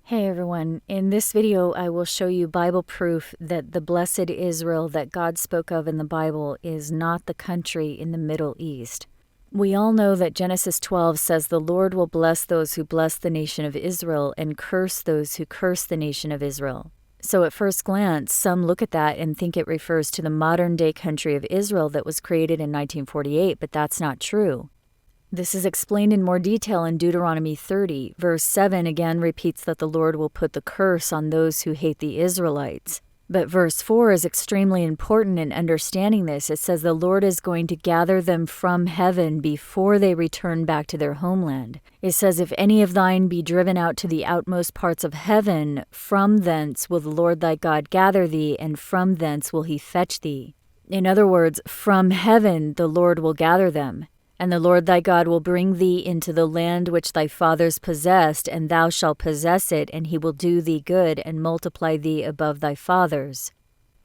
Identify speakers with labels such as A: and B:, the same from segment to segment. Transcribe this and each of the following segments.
A: Hey everyone, in this video I will show you Bible proof that the blessed Israel that God spoke of in the Bible is not the country in the Middle East. We all know that Genesis 12 says the Lord will bless those who bless the nation of Israel and curse those who curse the nation of Israel. So at first glance, some look at that and think it refers to the modern-day country of Israel that was created in 1948, but that's not true. This is explained in more detail in Deuteronomy 30. Verse 7 again repeats that the Lord will put the curse on those who hate the Israelites. But verse 4 is extremely important in understanding this. It says the Lord is going to gather them from heaven before they return back to their homeland. It says, if any of thine be driven out to the outmost parts of heaven, from thence will the Lord thy God gather thee, and from thence will he fetch thee. In other words, from heaven the Lord will gather them. And the Lord thy God will bring thee into the land which thy fathers possessed, and thou shalt possess it, and he will do thee good, and multiply thee above thy fathers.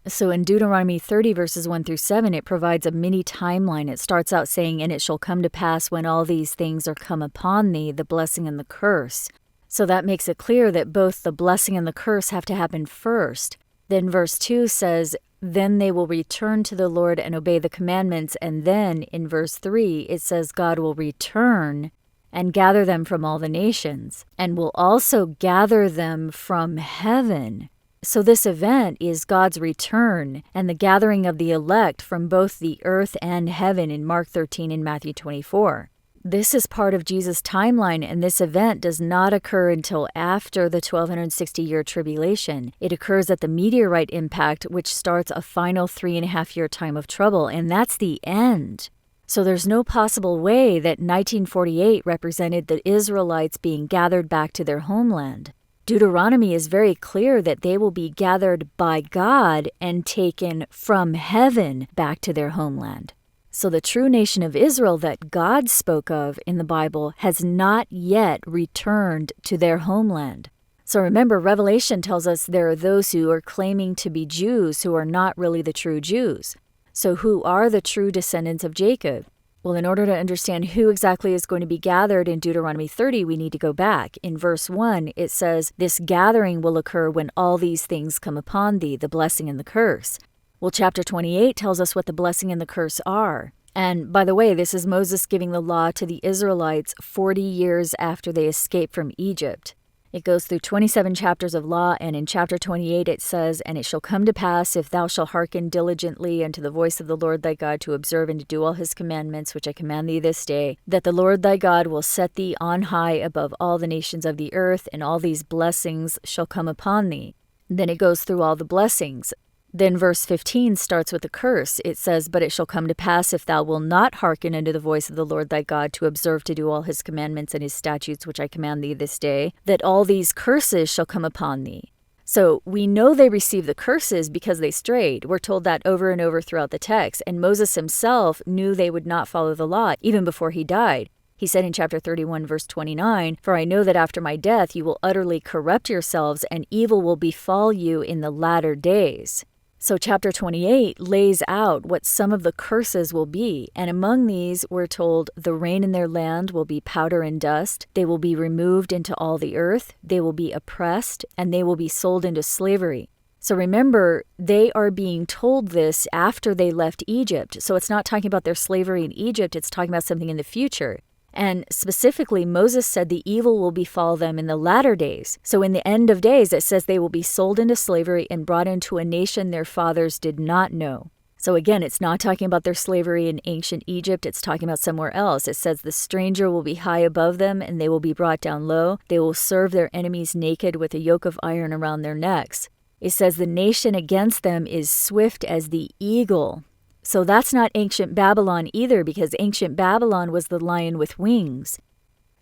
A: So in Deuteronomy 30 verses 1 through 7, it provides a mini timeline. It starts out saying, and it shall come to pass when all these things are come upon thee, the blessing and the curse. So that makes it clear that both the blessing and the curse have to happen first. Then verse 2 says, then they will return to the Lord and obey the commandments. And then in verse 3, it says God will return and gather them from all the nations, and will also gather them from heaven. So this event is God's return and the gathering of the elect from both the earth and heaven in Mark 13 and Matthew 24. This is part of Jesus' timeline, and this event does not occur until after the 1260-year tribulation. It occurs at the meteorite impact, which starts a final 3.5-year time of trouble, and that's the end. So there's no possible way that 1948 represented the Israelites being gathered back to their homeland. Deuteronomy is very clear that they will be gathered by God and taken from heaven back to their homeland. So the true nation of Israel that God spoke of in the Bible has not yet returned to their homeland. So remember, Revelation tells us there are those who are claiming to be Jews who are not really the true Jews. So who are the true descendants of Jacob? Well, in order to understand who exactly is going to be gathered in Deuteronomy 30, we need to go back. In verse 1, it says, this gathering will occur when all these things come upon thee, the blessing and the curse. Well, chapter 28 tells us what the blessing and the curse are. And by the way, this is Moses giving the law to the Israelites 40 years after they escaped from Egypt. It goes through 27 chapters of law, and in chapter 28 it says, and it shall come to pass, if thou shalt hearken diligently unto the voice of the Lord thy God to observe and to do all his commandments, which I command thee this day, that the Lord thy God will set thee on high above all the nations of the earth, and all these blessings shall come upon thee. Then it goes through all the blessings. Then verse 15 starts with a curse. It says, but it shall come to pass, if thou wilt not hearken unto the voice of the Lord thy God, to observe to do all his commandments and his statutes, which I command thee this day, that all these curses shall come upon thee. So we know they received the curses because they strayed. We're told that over and over throughout the text. And Moses himself knew they would not follow the law, even before he died. He said in chapter 31, verse 29, for I know that after my death you will utterly corrupt yourselves, and evil will befall you in the latter days. So chapter 28 lays out what some of the curses will be, and among these we're told the rain in their land will be powder and dust, they will be removed into all the earth, they will be oppressed, and they will be sold into slavery. So remember, they are being told this after they left Egypt, so it's not talking about their slavery in Egypt, it's talking about something in the future. And specifically, Moses said the evil will befall them in the latter days. So in the end of days, it says they will be sold into slavery and brought into a nation their fathers did not know. So again, it's not talking about their slavery in ancient Egypt, it's talking about somewhere else. It says the stranger will be high above them, and they will be brought down low. They will serve their enemies naked with a yoke of iron around their necks. It says the nation against them is swift as the eagle. So that's not ancient Babylon either, because ancient Babylon was the lion with wings.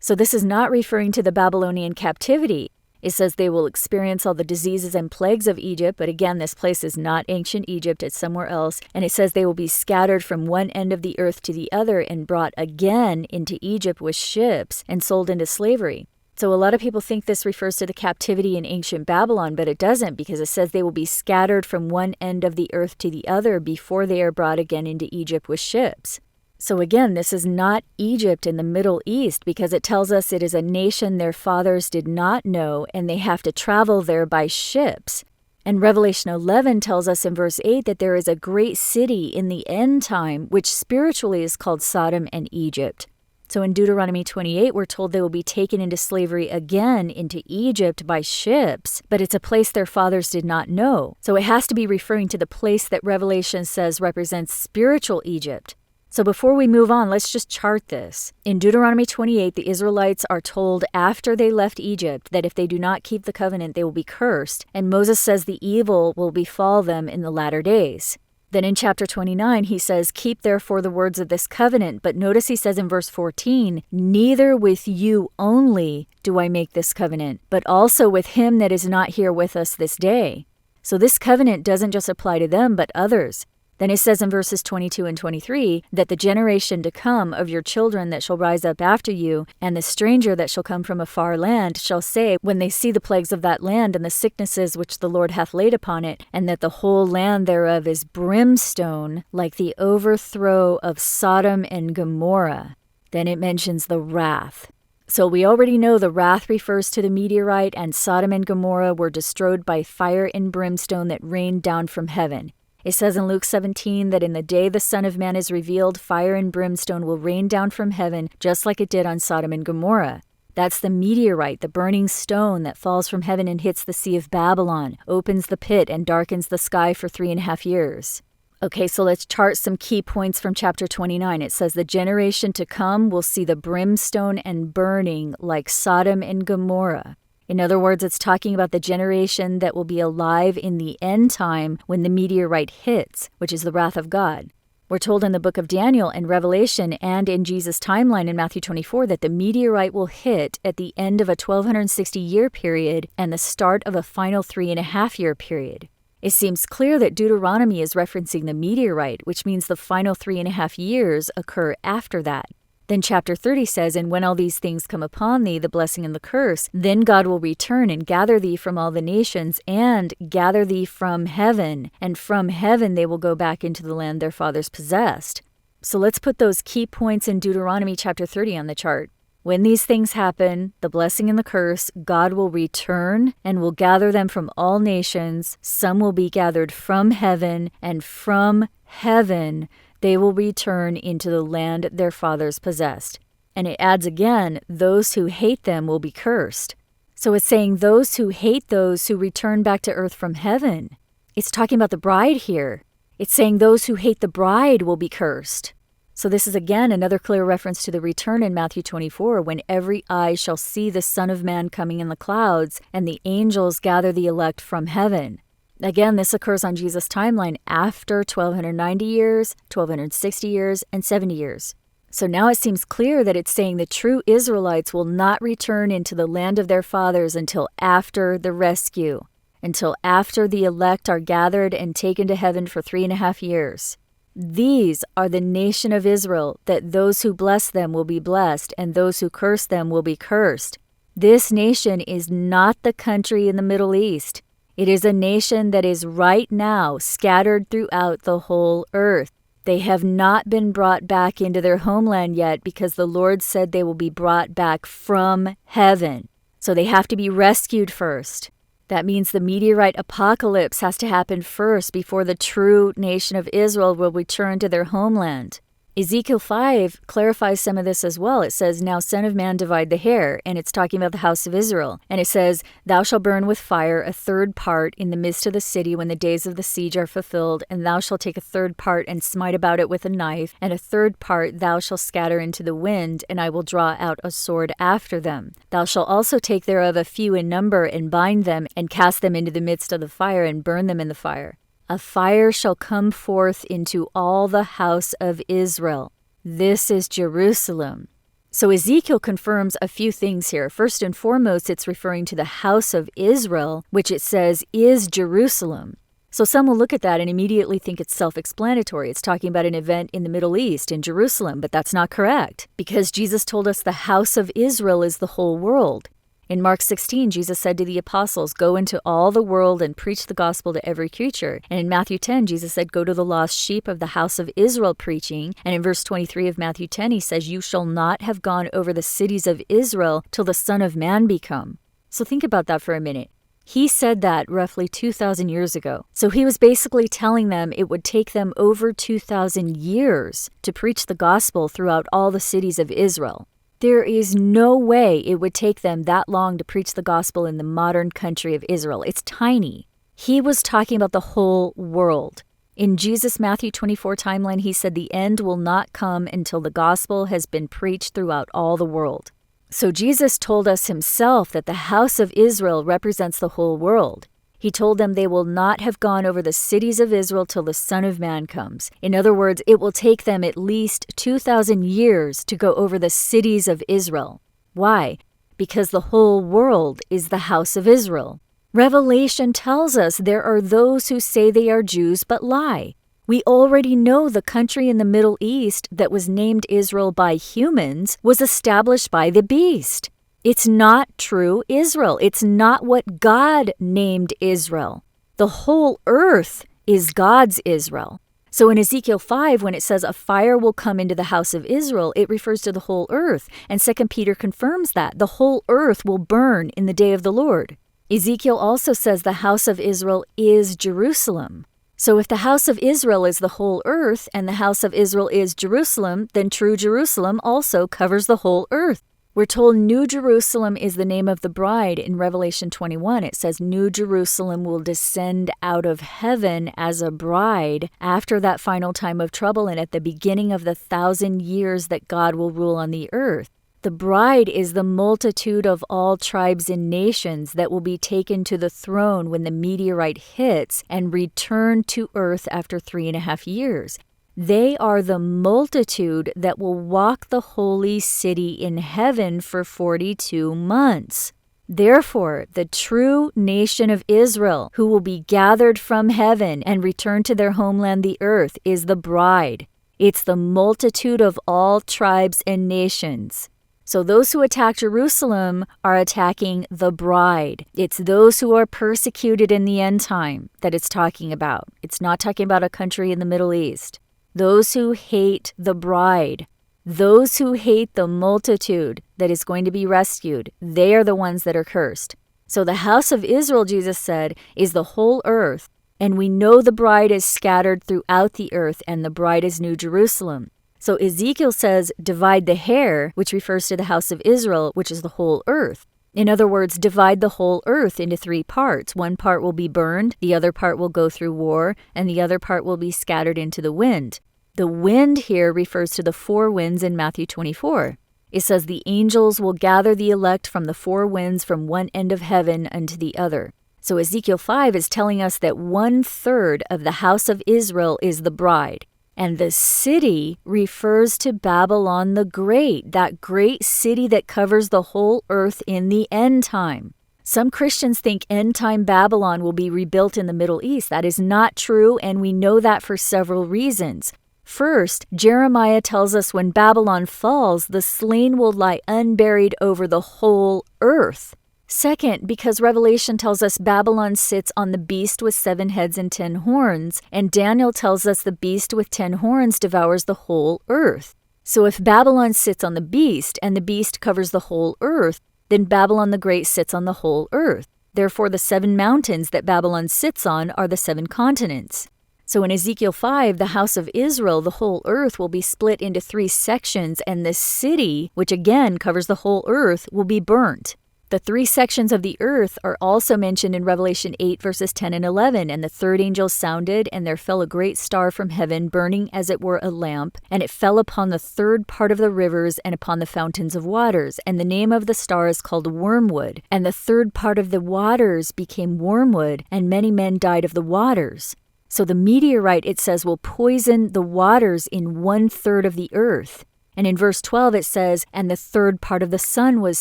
A: So this is not referring to the Babylonian captivity. It says they will experience all the diseases and plagues of Egypt, but again, this place is not ancient Egypt, it's somewhere else. And it says they will be scattered from one end of the earth to the other and brought again into Egypt with ships and sold into slavery. So a lot of people think this refers to the captivity in ancient Babylon, but it doesn't, because it says they will be scattered from one end of the earth to the other before they are brought again into Egypt with ships. So again, this is not Egypt in the Middle East, because it tells us it is a nation their fathers did not know, and they have to travel there by ships. And Revelation 11 tells us in verse 8 that there is a great city in the end time, which spiritually is called Sodom and Egypt. So in Deuteronomy 28, we're told they will be taken into slavery again into Egypt by ships, but it's a place their fathers did not know. So it has to be referring to the place that Revelation says represents spiritual Egypt. So before we move on, let's just chart this. In Deuteronomy 28, the Israelites are told after they left Egypt that if they do not keep the covenant, they will be cursed, and Moses says the evil will befall them in the latter days. Then in chapter 29, he says, "Keep therefore the words of this covenant." But notice he says in verse 14, "Neither with you only do I make this covenant, but also with him that is not here with us this day." So this covenant doesn't just apply to them, but others. Then it says in verses 22 and 23 that the generation to come of your children that shall rise up after you, and the stranger that shall come from a far land, shall say, when they see the plagues of that land and the sicknesses which the Lord hath laid upon it, and that the whole land thereof is brimstone, like the overthrow of Sodom and Gomorrah. Then it mentions the wrath. So we already know the wrath refers to the meteorite, and Sodom and Gomorrah were destroyed by fire and brimstone that rained down from heaven. It says in Luke 17 that in the day the Son of Man is revealed, fire and brimstone will rain down from heaven, just like it did on Sodom and Gomorrah. That's the meteorite, the burning stone that falls from heaven and hits the Sea of Babylon, opens the pit, and darkens the sky for 3.5 years. Okay, so let's chart some key points from chapter 29. It says the generation to come will see the brimstone and burning like Sodom and Gomorrah. In other words, it's talking about the generation that will be alive in the end time when the meteorite hits, which is the wrath of God. We're told in the book of Daniel and Revelation and in Jesus' timeline in Matthew 24 that the meteorite will hit at the end of a 1260-year period and the start of a final 3.5-year period. It seems clear that Deuteronomy is referencing the meteorite, which means the final 3.5 years occur after that. Then chapter 30 says, "And when all these things come upon thee, the blessing and the curse, then God will return and gather thee from all the nations, and gather thee from heaven. And from heaven they will go back into the land their fathers possessed." So let's put those key points in Deuteronomy chapter 30 on the chart. When these things happen, the blessing and the curse, God will return and will gather them from all nations. Some will be gathered from heaven, and from heaven they will return into the land their fathers possessed. And it adds again, those who hate them will be cursed. So it's saying those who hate those who return back to earth from heaven. It's talking about the bride here. It's saying those who hate the bride will be cursed. So this is again another clear reference to the return in Matthew 24, when every eye shall see the Son of Man coming in the clouds, and the angels gather the elect from heaven. Again, this occurs on Jesus' timeline after 1290 years, 1260 years, and 70 years. So now it seems clear that it's saying the true Israelites will not return into the land of their fathers until after the rescue, until after the elect are gathered and taken to heaven for 3.5 years. These are the nation of Israel, that those who bless them will be blessed, and those who curse them will be cursed. This nation is not the country in the Middle East. It is a nation that is right now scattered throughout the whole earth. They have not been brought back into their homeland yet, because the Lord said they will be brought back from heaven. So they have to be rescued first. That means the meteorite apocalypse has to happen first before the true nation of Israel will return to their homeland. Ezekiel 5 clarifies some of this as well. It says, "Now, Son of Man, divide the hair," and it's talking about the house of Israel. And it says, "Thou shalt burn with fire a third part in the midst of the city when the days of the siege are fulfilled, and thou shalt take a third part and smite about it with a knife, and a third part thou shalt scatter into the wind, and I will draw out a sword after them. Thou shalt also take thereof a few in number, and bind them, and cast them into the midst of the fire, and burn them in the fire. A fire shall come forth into all the house of Israel." This is Jerusalem. So Ezekiel confirms a few things here. First and foremost, it's referring to the house of Israel, which it says is Jerusalem. So some will look at that and immediately think it's self-explanatory. It's talking about an event in the Middle East, in Jerusalem, but that's not correct, because Jesus told us the house of Israel is the whole world. In Mark 16, Jesus said to the apostles, "Go into all the world and preach the gospel to every creature." And in Matthew 10, Jesus said, "Go to the lost sheep of the house of Israel preaching." And in verse 23 of Matthew 10, he says, "You shall not have gone over the cities of Israel till the Son of Man be come." So think about that for a minute. He said that roughly 2,000 years ago. So he was basically telling them it would take them over 2,000 years to preach the gospel throughout all the cities of Israel. There is no way it would take them that long to preach the gospel in the modern country of Israel. It's tiny. He was talking about the whole world. In Jesus' Matthew 24 timeline, he said the end will not come until the gospel has been preached throughout all the world. So Jesus told us himself that the house of Israel represents the whole world. He told them they will not have gone over the cities of Israel till the Son of Man comes. In other words, it will take them at least 2,000 years to go over the cities of Israel. Why? Because the whole world is the house of Israel. Revelation tells us there are those who say they are Jews but lie. We already know the country in the Middle East that was named Israel by humans was established by the beast. It's not true Israel. It's not what God named Israel. The whole earth is God's Israel. So in Ezekiel 5, when it says a fire will come into the house of Israel, it refers to the whole earth. And 2 Peter confirms that. The whole earth will burn in the day of the Lord. Ezekiel also says the house of Israel is Jerusalem. So if the house of Israel is the whole earth and the house of Israel is Jerusalem, then true Jerusalem also covers the whole earth. We're told New Jerusalem is the name of the bride in Revelation 21. It says New Jerusalem will descend out of heaven as a bride after that final time of trouble and at the beginning of the 1,000 years that God will rule on the earth. The bride is the multitude of all tribes and nations that will be taken to the throne when the meteorite hits and return to earth after 3.5 years. They are the multitude that will walk the holy city in heaven for 42 months. Therefore, the true nation of Israel, who will be gathered from heaven and return to their homeland, the earth, is the bride. It's the multitude of all tribes and nations. So those who attack Jerusalem are attacking the bride. It's those who are persecuted in the end time that it's talking about. It's not talking about a country in the Middle East. Those who hate the bride, those who hate the multitude that is going to be rescued, they are the ones that are cursed. So the house of Israel, Jesus said, is the whole earth, and we know the bride is scattered throughout the earth, and the bride is New Jerusalem. So Ezekiel says, divide the hair, which refers to the house of Israel, which is the whole earth. In other words, divide the whole earth into 3 parts. One part will be burned, the other part will go through war, and the other part will be scattered into the wind. The wind here refers to the 4 winds in Matthew 24. It says the angels will gather the elect from the 4 winds from one end of heaven unto the other. So Ezekiel 5 is telling us that 1/3 of the house of Israel is the bride. And the city refers to Babylon the Great, that great city that covers the whole earth in the end time. Some Christians think end-time Babylon will be rebuilt in the Middle East. That is not true, and we know that for several reasons. First, Jeremiah tells us when Babylon falls, the slain will lie unburied over the whole earth. Second, because Revelation tells us Babylon sits on the beast with 7 heads and 10 horns, and Daniel tells us the beast with 10 horns devours the whole earth. So if Babylon sits on the beast, and the beast covers the whole earth, then Babylon the Great sits on the whole earth. Therefore, the 7 mountains that Babylon sits on are the 7 continents. So in Ezekiel 5, the house of Israel, the whole earth, will be split into 3 sections, and the city, which again covers the whole earth, will be burnt. The 3 sections of the earth are also mentioned in Revelation 8, verses 10 and 11. And the 3rd angel sounded, and there fell a great star from heaven, burning as it were a lamp, and it fell upon the 3rd part of the rivers and upon the fountains of waters. And the name of the star is called Wormwood. And the 3rd part of the waters became wormwood, and many men died of the waters. So the meteorite, it says, will poison the waters in 1/3 of the earth. And in verse 12 it says, and the 3rd part of the sun was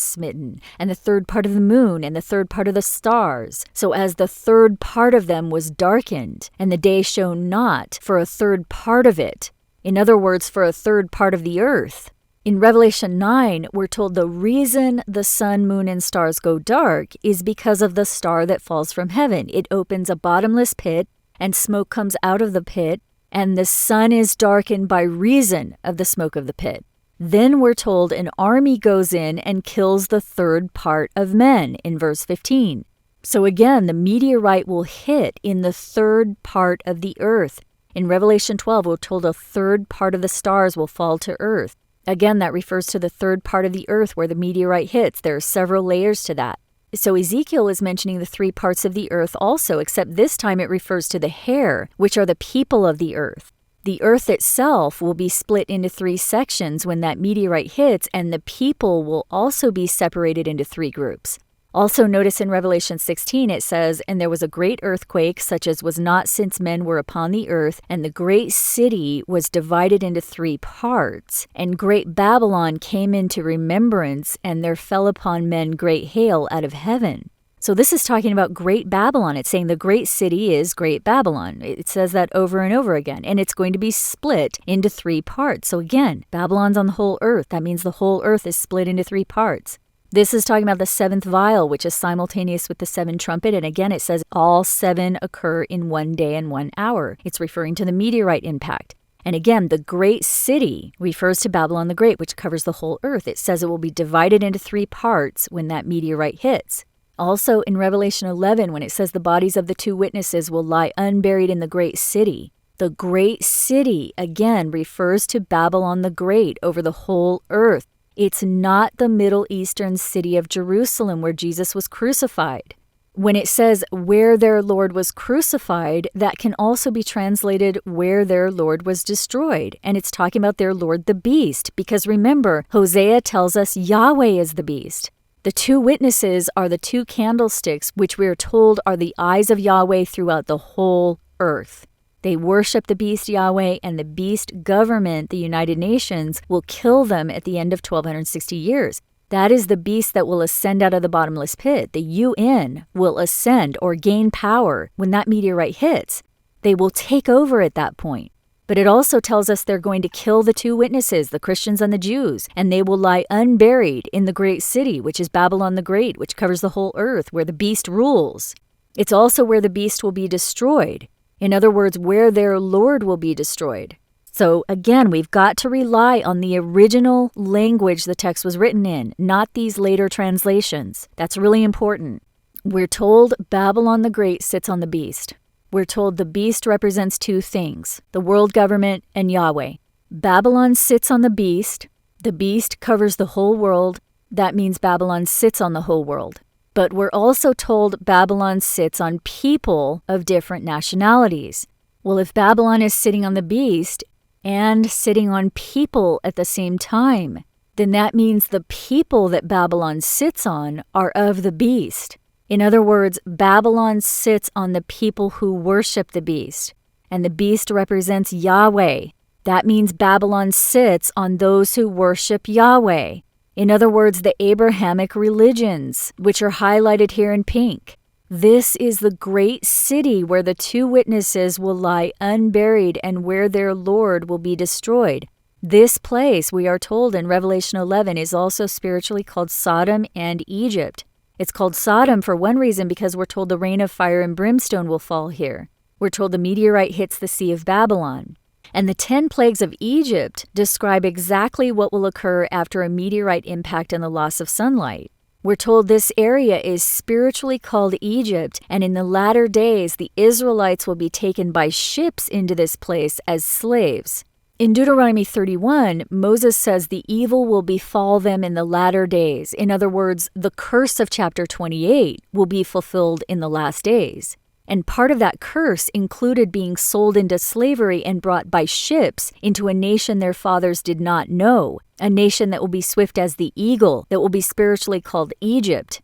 A: smitten, and the 3rd part of the moon, and the 3rd part of the stars. So as the 3rd part of them was darkened, and the day shone not for a 3rd part of it. In other words, for a 3rd part of the earth. In Revelation 9, we're told the reason the sun, moon, and stars go dark is because of the star that falls from heaven. It opens a bottomless pit, and smoke comes out of the pit, and the sun is darkened by reason of the smoke of the pit. Then we're told an army goes in and kills the third part of men in verse 15. So again, the meteorite will hit in the third part of the earth. In Revelation 12, we're told a third part of the stars will fall to earth. Again, that refers to the third part of the earth where the meteorite hits. There are several layers to that. So Ezekiel is mentioning the three parts of the earth also, except this time it refers to the hair, which are the people of the earth. The earth itself will be split into three sections when that meteorite hits, and the people will also be separated into three groups. Also notice in Revelation 16 it says, "And there was a great earthquake, such as was not since men were upon the earth, and the great city was divided into three parts. And great Babylon came into remembrance, and there fell upon men great hail out of heaven." So this is talking about Great Babylon. It's saying the great city is Great Babylon. It says that over and over again, and it's going to be split into three parts. So again, Babylon's on the whole earth. That means the whole earth is split into three parts. This is talking about the seventh vial, which is simultaneous with the seventh trumpet. And again, it says all seven occur in 1 day and 1 hour. It's referring to the meteorite impact. And again, the great city refers to Babylon the Great, which covers the whole earth. It says it will be divided into three parts when that meteorite hits. Also in Revelation 11, when it says the bodies of the two witnesses will lie unburied in the great city, the great city, again, refers to Babylon the Great over the whole earth. It's not the Middle Eastern city of Jerusalem where Jesus was crucified. When it says where their Lord was crucified, that can also be translated where their Lord was destroyed. And it's talking about their Lord the beast, because remember, Hosea tells us Yahweh is the beast. The two witnesses are the two candlesticks, which we are told are the eyes of Yahweh throughout the whole earth. They worship the beast Yahweh, and the beast government, the United Nations, will kill them at the end of 1260 years. That is the beast that will ascend out of the bottomless pit. The UN will ascend or gain power when that meteorite hits. They will take over at that point. But it also tells us they're going to kill the two witnesses, the Christians and the Jews, and they will lie unburied in the great city, which is Babylon the Great, which covers the whole earth, where the beast rules. It's also where the beast will be destroyed. In other words, where their Lord will be destroyed. So again, we've got to rely on the original language the text was written in, not these later translations. That's really important. We're told Babylon the Great sits on the beast. We're told the beast represents two things, the world government and Yahweh. Babylon sits on the beast. The beast covers the whole world. That means Babylon sits on the whole world. But we're also told Babylon sits on people of different nationalities. Well, if Babylon is sitting on the beast and sitting on people at the same time, then that means the people that Babylon sits on are of the beast. In other words, Babylon sits on the people who worship the beast, and the beast represents Yahweh. That means Babylon sits on those who worship Yahweh. In other words, the Abrahamic religions, which are highlighted here in pink. This is the great city where the two witnesses will lie unburied and where their Lord will be destroyed. This place, we are told in Revelation 11, is also spiritually called Sodom and Egypt. It's called Sodom for one reason, because we're told the rain of fire and brimstone will fall here. We're told the meteorite hits the Sea of Babylon. And the 10 plagues of Egypt describe exactly what will occur after a meteorite impact and the loss of sunlight. We're told this area is spiritually called Egypt, and in the latter days, the Israelites will be taken by ships into this place as slaves. In Deuteronomy 31, Moses says the evil will befall them in the latter days. In other words, the curse of chapter 28 will be fulfilled in the last days. And part of that curse included being sold into slavery and brought by ships into a nation their fathers did not know, a nation that will be swift as the eagle, that will be spiritually called Egypt.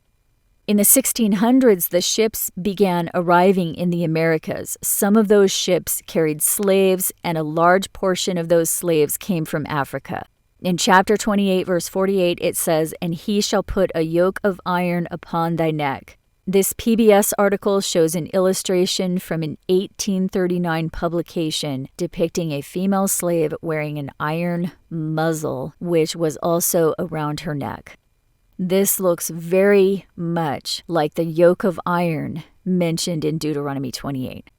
A: In the 1600s, the ships began arriving in the Americas. Some of those ships carried slaves, and a large portion of those slaves came from Africa. In chapter 28, verse 48, it says, "And he shall put a yoke of iron upon thy neck." This PBS article shows an illustration from an 1839 publication depicting a female slave wearing an iron muzzle, which was also around her neck. This looks very much like the yoke of iron mentioned in Deuteronomy 28.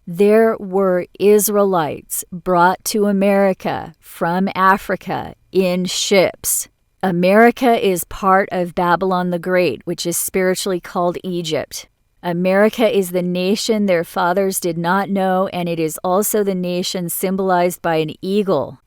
A: There were Israelites brought to America from Africa in ships. America is part of Babylon the Great, which is spiritually called Egypt. America is the nation their fathers did not know, and it is also the nation symbolized by an eagle.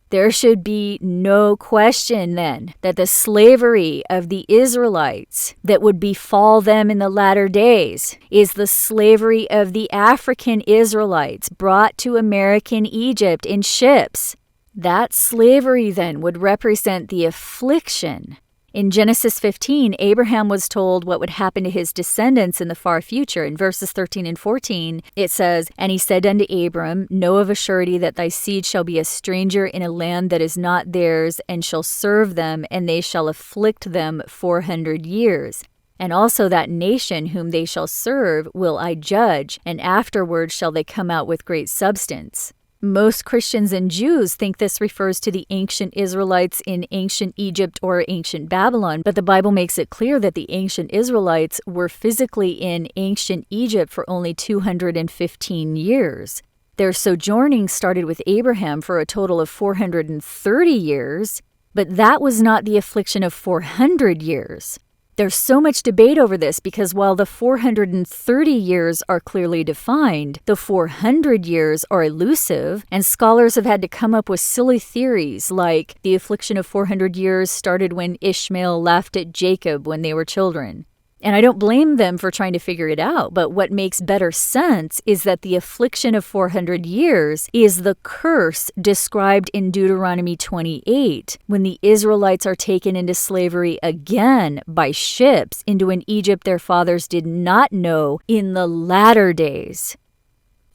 A: There should be no question, then, that the slavery of the Israelites that would befall them in the latter days is the slavery of the African Israelites brought to American Egypt in ships. That slavery, then, would represent the affliction. In Genesis 15, Abraham was told what would happen to his descendants in the far future. In verses 13 and 14, it says, "And he said unto Abram, Know of a surety that thy seed shall be a stranger in a land that is not theirs, and shall serve them, and they shall afflict them 400 years. And also that nation whom they shall serve will I judge, and afterward shall they come out with great substance." Most Christians and Jews think this refers to the ancient Israelites in ancient Egypt or ancient Babylon, but the Bible makes it clear that the ancient Israelites were physically in ancient Egypt for only 215 years. Their sojourning started with Abraham for a total of 430 years, but that was not the affliction of 400 years. There's so much debate over this because while the 430 years are clearly defined, the 400 years are elusive, and scholars have had to come up with silly theories like the affliction of 400 years started when Ishmael laughed at Jacob when they were children. And I don't blame them for trying to figure it out, but what makes better sense is that the affliction of 400 years is the curse described in Deuteronomy 28, when the Israelites are taken into slavery again by ships into an Egypt their fathers did not know in the latter days.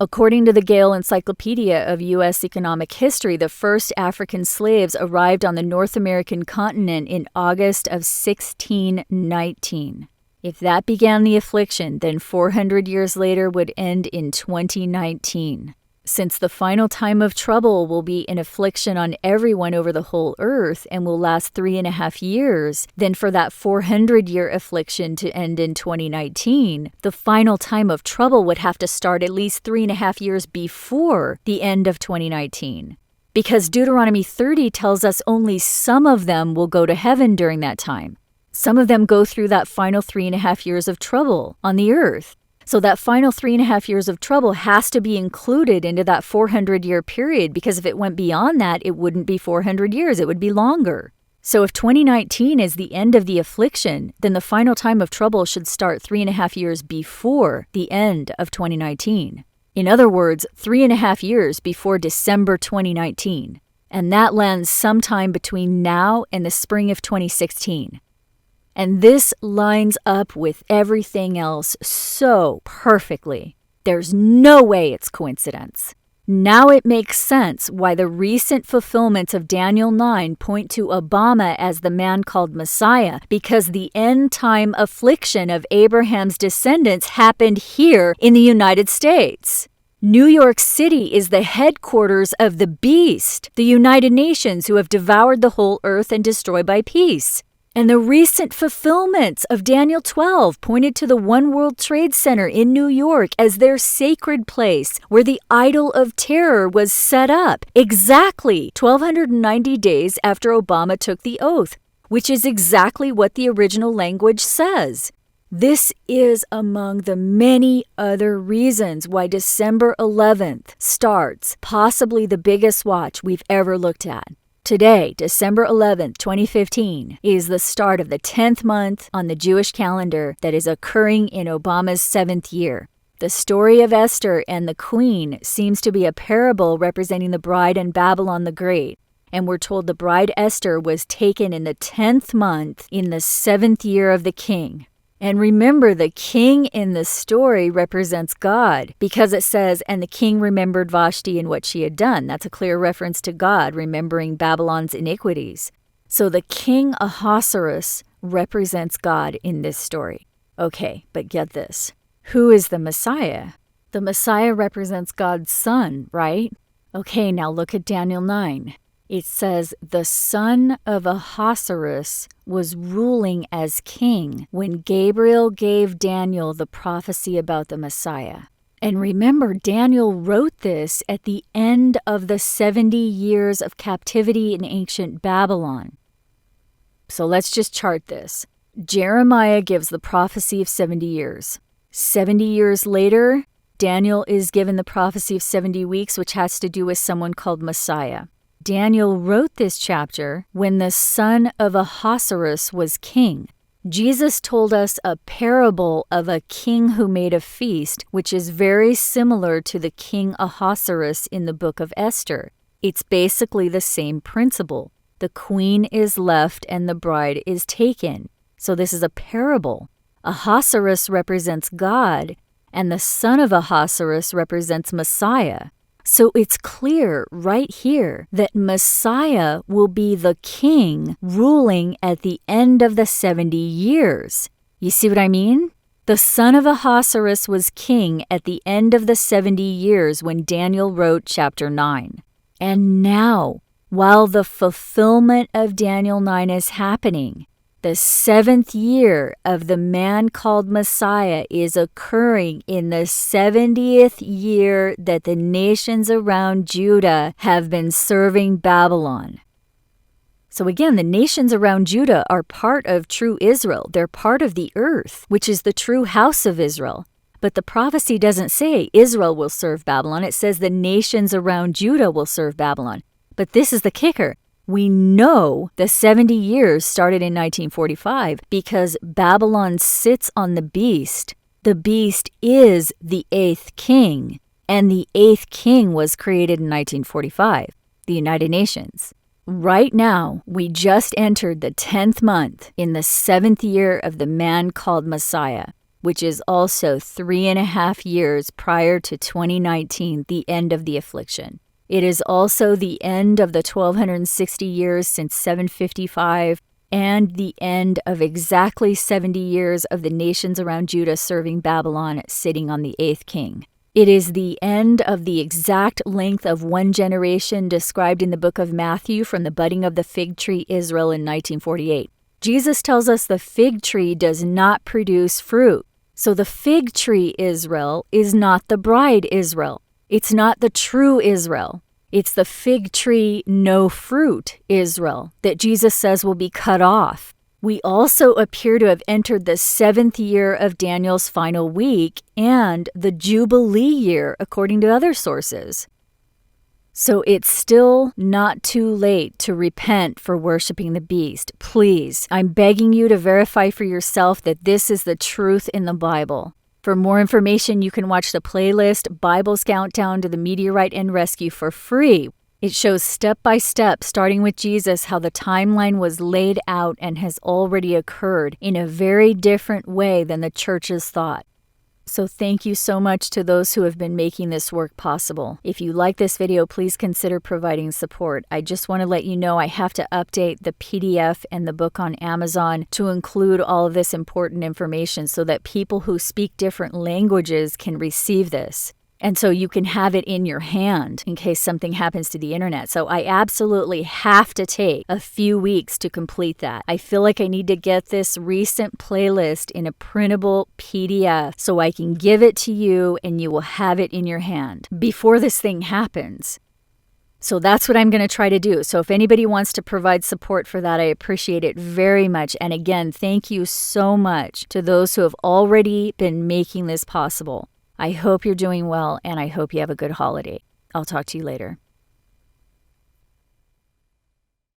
A: According to the Gale Encyclopedia of U.S. Economic History, the first African slaves arrived on the North American continent in August of 1619. If that began the affliction, then 400 years later would end in 2019. Since the final time of trouble will be an affliction on everyone over the whole earth and will last 3.5 years, then for that 400-year affliction to end in 2019, the final time of trouble would have to start at least 3.5 years before the end of 2019. Because Deuteronomy 30 tells us only some of them will go to heaven during that time. Some of them go through that final 3.5 years of trouble on the earth. So that final 3.5 years of trouble has to be included into that 400-year period, because if it went beyond that, it wouldn't be 400 years, it would be longer. So if 2019 is the end of the affliction, then the final time of trouble should start 3.5 years before the end of 2019. In other words, 3.5 years before December 2019. And that lands sometime between now and the spring of 2016. And this lines up with everything else so perfectly. There's no way it's coincidence. Now it makes sense why the recent fulfillments of Daniel 9 point to Obama as the man called Messiah, because the end-time affliction of Abraham's descendants happened here in the United States. New York City is the headquarters of the beast, the United Nations, who have devoured the whole earth and destroyed by peace. And the recent fulfillments of Daniel 12 pointed to the One World Trade Center in New York as their sacred place where the idol of terror was set up, exactly 1,290 days after Obama took the oath, which is exactly what the original language says. This is among the many other reasons why December 11th starts possibly the biggest watch we've ever looked at. Today, December 11th, 2015, is the start of the 10th month on the Jewish calendar that is occurring in Obama's 7th year. The story of Esther and the Queen seems to be a parable representing the bride and Babylon the Great, and we're told the bride Esther was taken in the 10th month in the 7th year of the king. And remember, the king in the story represents God, because it says, and the king remembered Vashti and what she had done. That's a clear reference to God remembering Babylon's iniquities. So the king Ahasuerus represents God in this story. Okay, but get this. Who is the Messiah? The Messiah represents God's Son, right? Okay, now look at Daniel 9. It says, the son of Ahasuerus was ruling as king when Gabriel gave Daniel the prophecy about the Messiah. And remember, Daniel wrote this at the end of the 70 years of captivity in ancient Babylon. So let's just chart this. Jeremiah gives the prophecy of 70 years. 70 years later, Daniel is given the prophecy of 70 weeks, which has to do with someone called Messiah. Daniel wrote this chapter when the son of Ahasuerus was king. Jesus told us a parable of a king who made a feast, which is very similar to the king Ahasuerus in the book of Esther. It's basically the same principle. The queen is left and the bride is taken. So this is a parable. Ahasuerus represents God, and the son of Ahasuerus represents Messiah. So it's clear right here that Messiah will be the king ruling at the end of the 70 years. You see what I mean? The son of Ahasuerus was king at the end of the 70 years when Daniel wrote chapter 9. And now, while the fulfillment of Daniel 9 is happening, the 7th year of the man called Messiah is occurring in the 70th year that the nations around Judah have been serving Babylon. So again, the nations around Judah are part of true Israel. They're part of the earth, which is the true house of Israel. But the prophecy doesn't say Israel will serve Babylon. It says the nations around Judah will serve Babylon. But this is the kicker. We know the 70 years started in 1945 because Babylon sits on the beast. The beast is the 8th king, and the 8th king was created in 1945, the United Nations. Right now, we just entered the 10th month in the 7th year of the man called Messiah, which is also 3.5 years prior to 2019, the end of the affliction. It is also the end of the 1260 years since 755 and the end of exactly 70 years of the nations around Judah serving Babylon sitting on the 8th king. It is the end of the exact length of one generation described in the book of Matthew from the budding of the fig tree Israel in 1948. Jesus tells us the fig tree does not produce fruit. So the fig tree Israel is not the bride Israel. It's not the true Israel. It's the fig tree, no fruit Israel that Jesus says will be cut off. We also appear to have entered the 7th year of Daniel's final week and the Jubilee year, according to other sources. So it's still not too late to repent for worshiping the beast. Please, I'm begging you to verify for yourself that this is the truth in the Bible. For more information, you can watch the playlist Bible's Countdown to the Meteorite and Rescue for free. It shows step by step, starting with Jesus, how the timeline was laid out and has already occurred in a very different way than the churches thought. So thank you so much to those who have been making this work possible. If you like this video, please consider providing support. I just want to let you know I have to update the PDF and the book on Amazon to include all of this important information so that people who speak different languages can receive this. And so you can have it in your hand in case something happens to the internet. So I absolutely have to take a few weeks to complete that. I feel like I need to get this recent playlist in a printable PDF so I can give it to you and you will have it in your hand before this thing happens. So that's what I'm going to try to do. So if anybody wants to provide support for that, I appreciate it very much. And again, thank you so much to those who have already been making this possible. I hope you're doing well, and I hope you have a good holiday. I'll talk to you later.